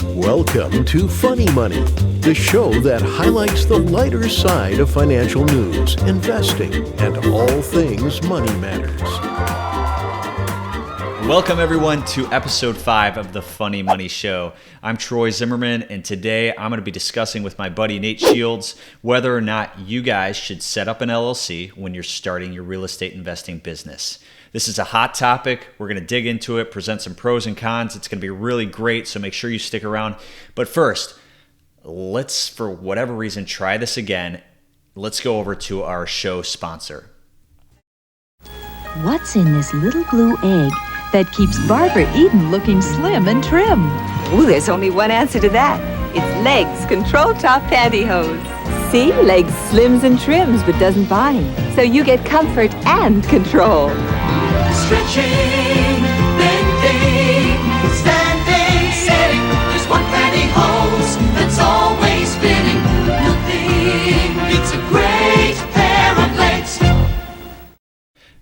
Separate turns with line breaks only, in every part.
Welcome to Funny Money, the show that highlights the lighter side of financial news, investing, and all things money matters.
Welcome everyone to episode 5 of the Funny Money Show. I'm Troy Zimmerman, and today I'm going to be discussing with my buddy Nate Shields whether or not you guys should set up an LLC when you're starting your real estate investing business. This is a hot topic. We're going to dig into it, present some pros and cons. It's going to be really great, so make sure you stick around. But first, let's, for whatever reason, try this again. Let's go over to our show sponsor.
What's in this little blue egg that keeps Barbara Eden looking slim and trim?
Ooh, there's only one answer to that. It's Legs Control Top Pantyhose. See, Legs slims and trims but doesn't bind, so you get comfort and control.
Stretching, bending, standing, sitting. There's one pantyhose that's always fitting. Nothing beats a great pair of legs.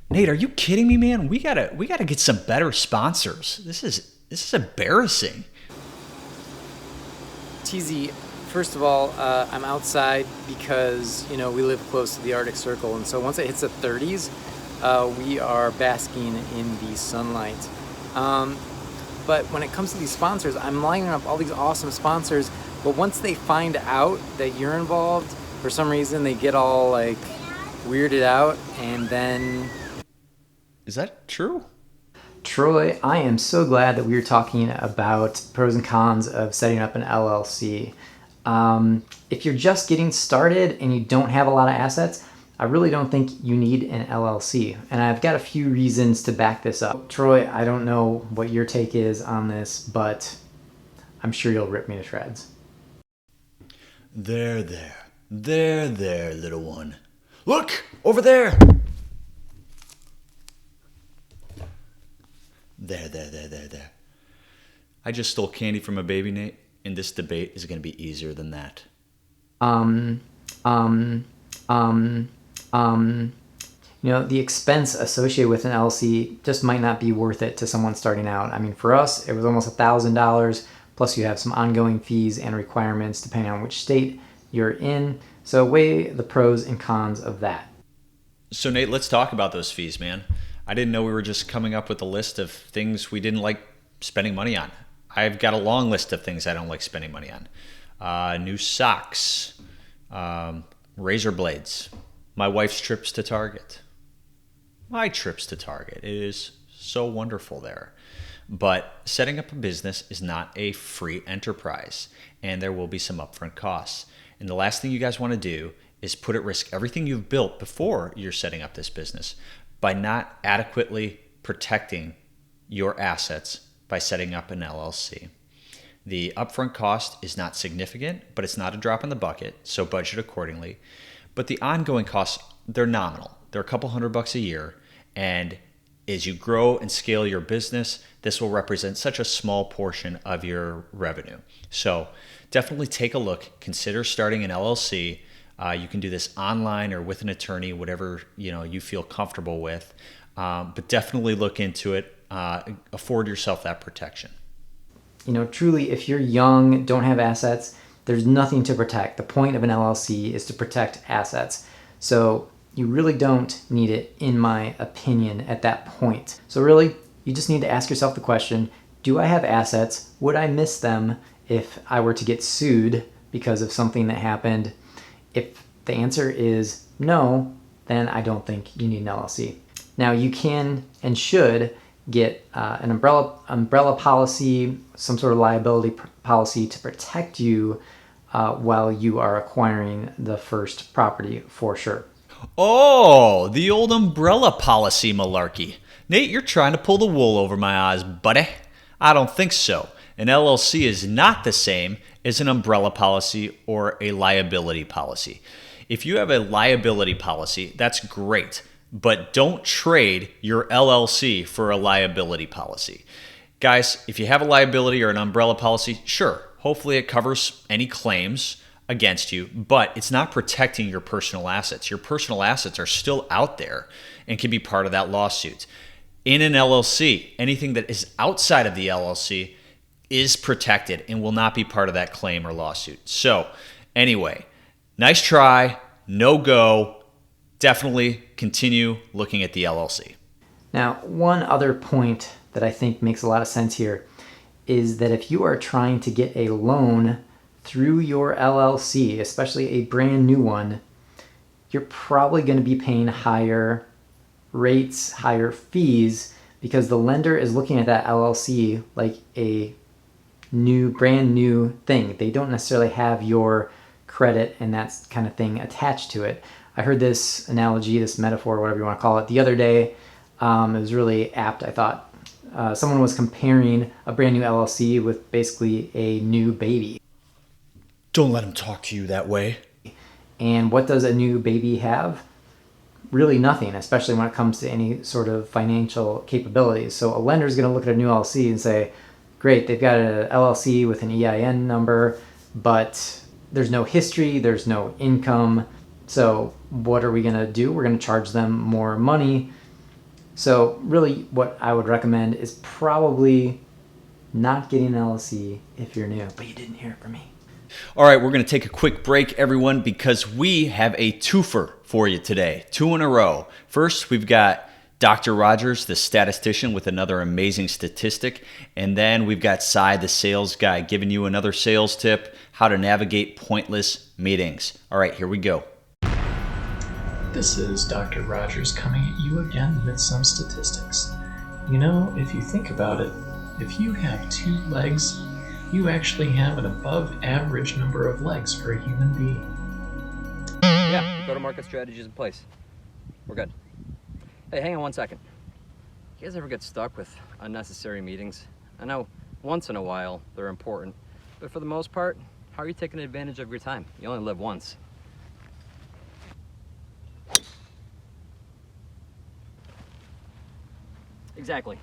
Nate, are you kidding me, man? We gotta get some better sponsors. This is embarrassing.
TZ, first of all, I'm outside because, we live close to the Arctic Circle, and so once it hits the 30s, we are basking in the sunlight. But when it comes to these sponsors, I'm lining up all these awesome sponsors, but once they find out that you're involved, for some reason they get all weirded out, and then...
Is that true?
Troy, I am so glad that we were talking about pros and cons of setting up an LLC. If you're just getting started and you don't have a lot of assets, I really don't think you need an LLC. And I've got a few reasons to back this up. Troy, I don't know what your take is on this, but I'm sure you'll rip me to shreds.
There, little one. Look, over there. There. I just stole candy from a baby, Nate, and this debate is going to be easier than that.
The expense associated with an LLC just might not be worth it to someone starting out. I mean, for us, it was almost $1,000, plus you have some ongoing fees and requirements depending on which state you're in. So weigh the pros and cons of that.
So Nate, let's talk about those fees, man. I didn't know we were just coming up with a list of things we didn't like spending money on. I've got a long list of things I don't like spending money on. New socks, razor blades, my wife's trips to Target. My trips to Target. It is so wonderful there. But setting up a business is not a free enterprise, and there will be some upfront costs. And the last thing you guys want to do is put at risk everything you've built before you're setting up this business by not adequately protecting your assets by setting up an LLC. The upfront cost is not significant, but it's not a drop in the bucket, so budget accordingly. But the ongoing costs, they're nominal. They're a couple $100 a year, and as you grow and scale your business, this will represent such a small portion of your revenue. So definitely take a look, consider starting an LLC. You can do this online or with an attorney, whatever you feel comfortable with. But definitely look into it. Afford yourself that protection.
Truly, if you're young, don't have assets, there's nothing to protect. The point of an LLC is to protect assets. So you really don't need it, in my opinion, at that point. So really, you just need to ask yourself the question, do I have assets? Would I miss them if I were to get sued because of something that happened? If the answer is no, then I don't think you need an LLC. Now, you can and should get an umbrella policy, some sort of liability policy to protect you while you are acquiring the first property, for sure.
Oh, the old umbrella policy malarkey. Nate, you're trying to pull the wool over my eyes, buddy. I don't think so. An LLC is not the same as an umbrella policy or a liability policy. If you have a liability policy, that's great, but don't trade your LLC for a liability policy. Guys, if you have a liability or an umbrella policy, sure, hopefully it covers any claims against you, but it's not protecting your personal assets. Your personal assets are still out there and can be part of that lawsuit. In an LLC, anything that is outside of the LLC is protected and will not be part of that claim or lawsuit. So anyway, nice try, no go. Definitely continue looking at the LLC.
Now, one other point that I think makes a lot of sense here is that if you are trying to get a loan through your LLC, especially a brand new one, you're probably going to be paying higher rates, higher fees, because the lender is looking at that LLC like a brand new thing. They don't necessarily have your credit and that kind of thing attached to it. I heard this analogy, this metaphor, whatever you want to call it, the other day. It was really apt, I thought. Someone was comparing a brand new LLC with basically a new baby.
Don't let him talk to you that way.
And what does a new baby have? Really nothing, especially when it comes to any sort of financial capabilities. So a lender is going to look at a new LLC and say, great, they've got an LLC with an EIN number, but there's no history, there's no income. So what are we going to do? We're going to charge them more money. So really what I would recommend is probably not getting an LLC if you're new, but you didn't hear it from me.
All right, we're going to take a quick break, everyone, because we have a twofer for you today. 2 in a row. First, we've got Dr. Rogers, the statistician, with another amazing statistic. And then we've got Cy, the sales guy, giving you another sales tip, how to navigate pointless meetings. All right, here we go.
This is Dr. Rogers coming at you again with some statistics. You know, if you think about it, if you have 2 legs, you actually have an above average number of legs for a human being.
Yeah, go-to-market strategies in place. We're good. Hey, hang on one second. You guys ever get stuck with unnecessary meetings? I know once in a while they're important, but for the most part, how are you taking advantage of your time? You only live once. Exactly.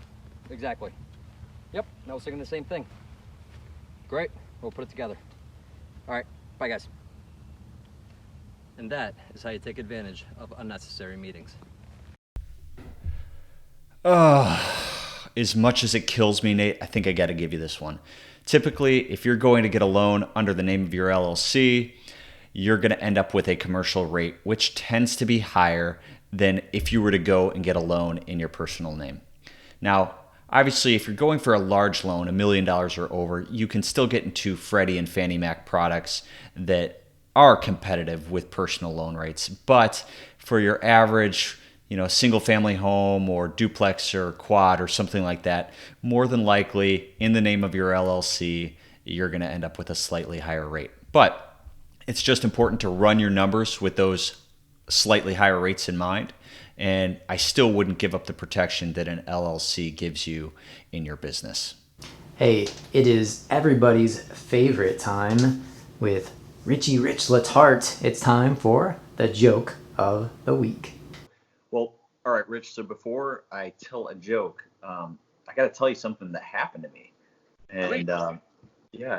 Yep, I was thinking the same thing. Great, we'll put it together. All right, bye guys. And that is how you take advantage of unnecessary meetings.
As much as it kills me, Nate, I think I got to give you this one. Typically, if you're going to get a loan under the name of your LLC, you're going to end up with a commercial rate, which tends to be higher than if you were to go and get a loan in your personal name. Now, obviously, if you're going for a large loan, $1 million or over, you can still get into Freddie and Fannie Mac products that are competitive with personal loan rates. But for your average, single family home or duplex or quad or something like that, more than likely in the name of your LLC, you're going to end up with a slightly higher rate. But it's just important to run your numbers with those slightly higher rates in mind. And I still wouldn't give up the protection that an LLC gives you in your business.
Hey, it is everybody's favorite time with Richie Rich Latart. It's time for the joke of the week.
Well, all right, Rich. So before I tell a joke, I got to tell you something that happened to me. And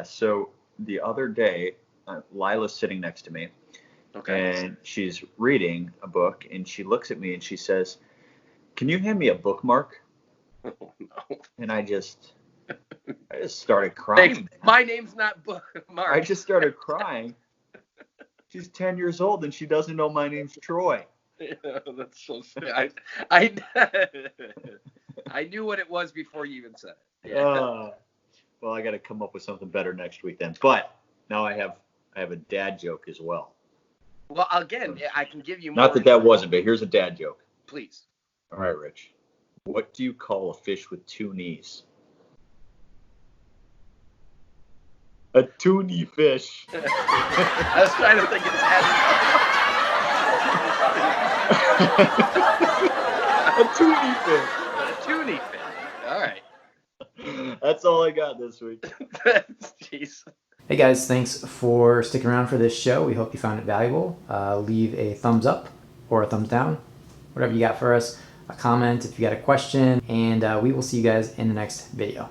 so the other day, Lila's sitting next to me. Okay. And she's reading a book, and she looks at me and she says, "Can you hand me a bookmark?"
Oh, no.
And I just started crying.
My name's not Bookmark.
I just started crying. She's 10 years old and she doesn't know my name's Troy.
Yeah, that's so sad. I knew what it was before you even said it. Yeah.
Well, I got to come up with something better next week then. But now I have a dad joke as well.
Well, again, I can give you more.
Not that wasn't, but here's a dad joke.
Please.
All right, Rich. What do you call a fish with 2 knees? A toonie fish.
I was trying to think of his head.
A toonie fish.
A toonie fish. All right.
That's all I got this week.
Jeez.
Hey guys, thanks for sticking around for this show. We hope you found it valuable. Leave a thumbs up or a thumbs down, whatever you got for us. A comment if you got a question, and we will see you guys in the next video.